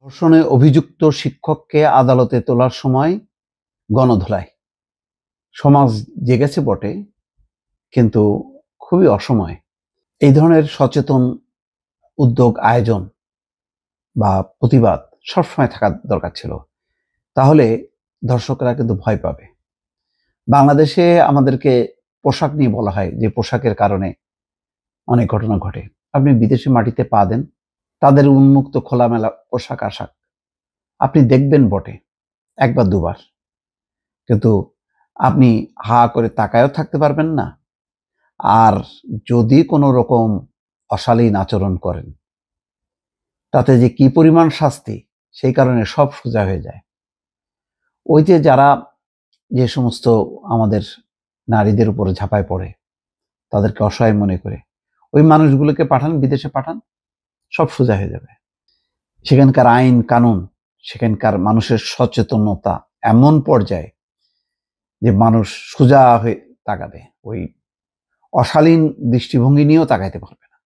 ধর্ষণে অভিযুক্ত শিক্ষককে আদালতে তোলার সময় গণধোলাই। সমাজ জেগেছে বটে, কিন্তু খুবই অসময়। এই ধরনের সচেতন উদ্যোগ, আয়োজন বা প্রতিবাদ সবসময় থাকা দরকার ছিল। তাহলে দর্শকরা কিন্তু ভয় পাবে। বাংলাদেশে আমাদেরকে পোশাক নিয়ে বলা হয় যে পোশাকের কারণে অনেক ঘটনা ঘটে। আপনি বিদেশি মাটিতে পা দেন, তাদের উন্মুক্ত খোলামেলা পোশাক আশাক আপনি দেখবেন বটে একবার দুবার, কিন্তু আপনি হা করে তাকায়ও থাকতে পারবেন না। আর যদি কোনো রকম অশালীন আচরণ করেন, তাতে যে কি পরিমাণ শাস্তি, সেই কারণে সব সোজা হয়ে যায়। ওই যে যারা যে সমস্ত আমাদের নারীদের উপরে ঝাঁপায় পড়ে, তাদেরকে অসহায় মনে করে ওই মানুষগুলোকে পাঠান, বিদেশে পাঠান, সব সোজা হয়ে যাবে। সেখানকার আইন কানুন, সেখানকার মানুষের সচেতনতা এমন পর্যায়ে যে মানুষ সোজা হয়ে তাকাবে, ওই অশালীন দৃষ্টিভঙ্গি নিয়েও তাকাইতে পারবে না।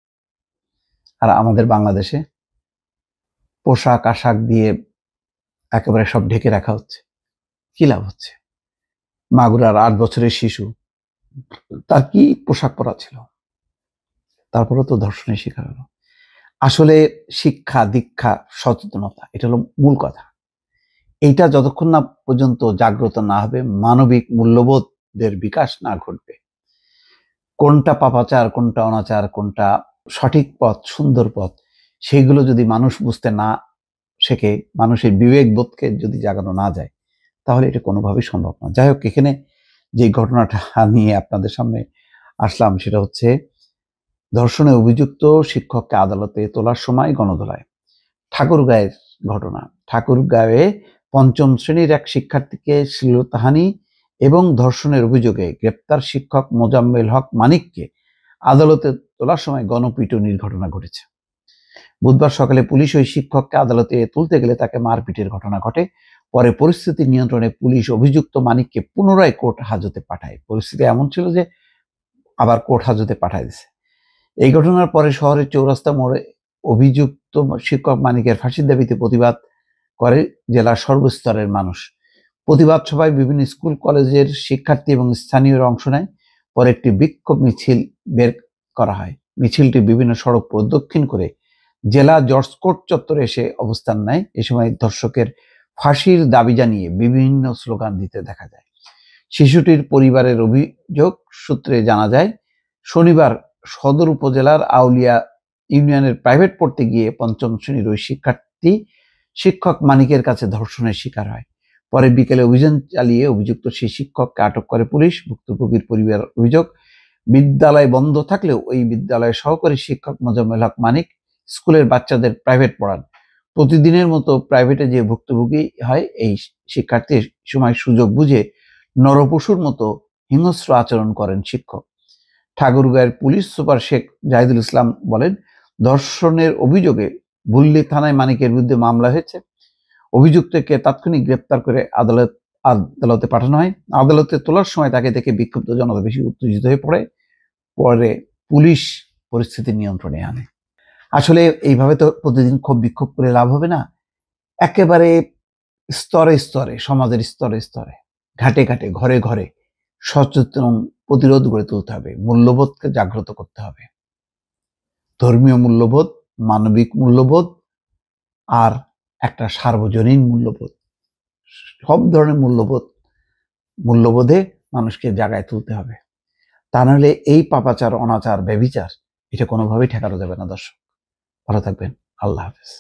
আর আমাদের বাংলাদেশে পোশাক আশাক দিয়ে একেবারে সব ঢেকে রাখা হচ্ছে। কি লাভ হচ্ছে? মাগুরার 8 বছরের শিশু, তার কি পোশাক পরা ছিল, তারপরেও তো ধর্ষণের শিকার হলো। আসলে শিক্ষা দীক্ষা সচেতনতা, এটা হলো মূল কথা। এইটা যতক্ষণ না পর্যন্ত জাগ্রত না হবে, মানবিক মূল্যবোধের বিকাশ না ঘটবে, কোনটা পাপাচার, কোনটা অনাচার, কোনটা সঠিক পথ, সুন্দর পথ, সেইগুলো যদি মানুষ বুঝতে না শেখে, মানুষের বিবেক বোধকে যদি জাগানো না যায়, তাহলে এটা কোনোভাবেই সম্ভব না। যাই হোক, এখানে যে ঘটনাটা নিয়ে আপনাদের সামনে আসলাম, সেটা হচ্ছে ধর্ষণে অভিযুক্ত শিক্ষককে আদালতে তোলার সময় গণধোলাই। ঠাকুরগাঁয়ের ঘটনা। ঠাকুরগাঁয়ে ৫ম শ্রেণীর এক শিক্ষার্থীকে শ্লীলতাহানি এবং ধর্ষণের অভিযোগে গ্রেপ্তার শিক্ষক মোজাম্মেল হক মানিককে আদালতে তোলার সময় গণপিটুনির ঘটনা ঘটেছে। বুধবার সকালে পুলিশ ওই শিক্ষককে আদালতে তুলতে গেলে তাকে মারপিটের ঘটনা ঘটে। পরে পরিস্থিতি নিয়ন্ত্রণে পুলিশ অভিযুক্ত মানিককে পুনরায় কোর্ট হাজতে পাঠায়। পরিস্থিতি এমন ছিল যে আবার কোর্ট হাজতে পাঠায় দিছে। এই ঘটনার পরে শহরের চৌরাস্তা মোড়ে অভিযুক্ত শিক্ষক মানিকের ফাঁসির দাবিতে প্রতিবাদ করে জেলার সর্বস্তরের মানুষ। প্রতিবাদ সভায় বিভিন্ন স্কুল কলেজের শিক্ষার্থী এবং স্থানীয়রা অংশ নেয়। পরে একটি বিক্ষোভ মিছিল বের করা হয়। মিছিলটি বিভিন্ন সড়ক প্রদক্ষিণ করে জেলা জজ কোর্ট চত্বরে এসে অবস্থান নেয়। এ সময় ধর্ষকের ফাঁসির দাবি জানিয়ে বিভিন্ন স্লোগান দিতে দেখা যায়। শিশুটির পরিবারের অভিযোগ সূত্রে জানা যায়, শনিবার সদর উপজেলার আউলিয়া ইউনিয়নের প্রাইভেট পড়তে গিয়ে ৫ম শ্রেণীর ওই শিক্ষার্থী শিক্ষক মানিকের কাছে ধর্ষণের শিকার হয়। পরে বিকেলে অভিযান চালিয়ে অভিযুক্ত সেই শিক্ষককে আটক করে পুলিশ। ভুক্তভোগীর পরিবার অভিযোগ, বিদ্যালয় বন্ধ থাকলেও ওই বিদ্যালয়ের সহকারী শিক্ষক মোজাম্মেল হক মানিক স্কুলের বাচ্চাদের প্রাইভেট পড়ান। প্রতিদিনের মতো প্রাইভেটে যে ভুক্তভোগী হয় এই শিক্ষার্থী, সময় সুযোগ বুঝে নরপশুর মতো হিংস্র আচরণ করেন শিক্ষক। ঠাকুরগাঁয়ের পুলিশ সুপার শেখ জাহিদুল ইসলাম বলেন, ধর্ষণের অভিযোগে বুল্লি থানায় মানিকের বিরুদ্ধে মামলা হয়েছে। অভিযুক্তকে তাৎক্ষণিক গ্রেপ্তার করে আদালতে পাঠানো হয়। আদালতে তোলার সময় তাকে দেখে বিক্ষুব্ধ জনতা বেশি উত্তেজিত হয়ে পড়ে। পরে পুলিশ পরিস্থিতি নিয়ন্ত্রণে আনে। আসলে এইভাবে তো প্রতিদিন ক্ষোভ বিক্ষোভ করে লাভ হবে না। একেবারে স্তরে স্তরে, সমাজের স্তরে স্তরে, ঘাটে ঘাটে, ঘরে ঘরে সচেতন প্রতিরোধ গড়ে তুলতে হবে। মূল্যবোধকে জাগ্রত করতে হবে। ধর্মীয় মূল্যবোধ, মানবিক মূল্যবোধ আর একটা সার্বজনীন মূল্যবোধ, সব ধরনের মূল্যবোধে মানুষকে জাগায় তুলতে হবে। তা নাহলে এই পাপাচার, অনাচার, ব্যভিচার, এটা কোনোভাবেই ঠেকানো যাবে না। দর্শক, ভালো থাকবেন। আল্লাহ হাফেজ।